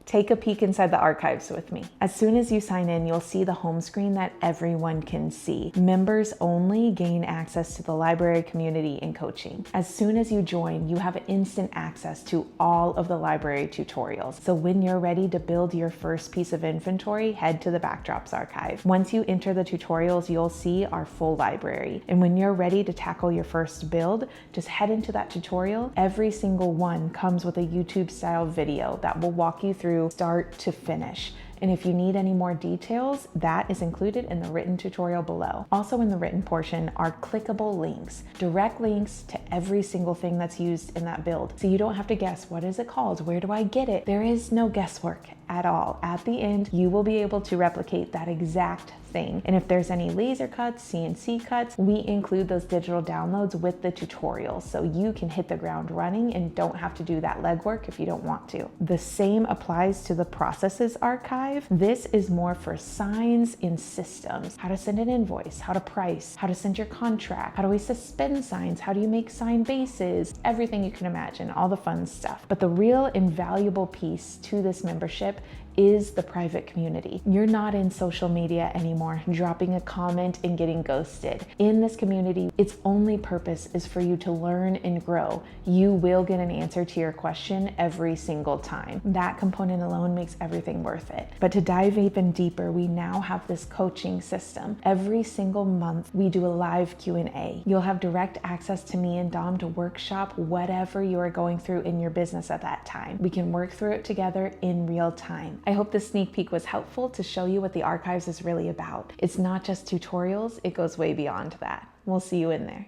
Take a peek inside the archives with me. As soon as you sign in, you'll see the home screen that everyone can see. Members only gain access to the library community and coaching. As soon as you join, you have instant access to all of the library tutorials. So when you're ready to build your first piece of inventory, head to the Backdrops archive. Once you enter the tutorials, you'll see our full library. And when you're ready to tackle your first build, just head into that tutorial. Every single one comes with a YouTube style video that will walk you through start to finish. And if you need any more details, that is included in the written tutorial below. Also in the written portion are clickable links, direct links to every single thing that's used in that build. So you don't have to guess, what is it called? Where do I get it? There is no guesswork at all. At the end, you will be able to replicate that exact thing. And if there's any laser cuts, CNC cuts, we include those digital downloads with the tutorials so you can hit the ground running and don't have to do that legwork if you don't want to. The same applies to the processes archive. This is more for signs in systems, how to send an invoice, how to price, how to send your contract, how do we suspend signs, how do you make sign bases, everything you can imagine, all the fun stuff. But the real invaluable piece to this membership is the private community. You're not in social media anymore, dropping a comment and getting ghosted. In this community, its only purpose is for you to learn and grow. You will get an answer to your question every single time. That component alone makes everything worth it. But to dive even deeper, we now have this coaching system. Every single month, we do a live Q&A. You'll have direct access to me and Dom to workshop whatever you are going through in your business at that time. We can work through it together in real time. I hope this sneak peek was helpful to show you what the archives is really about. It's not just tutorials, it goes way beyond that. We'll see you in there.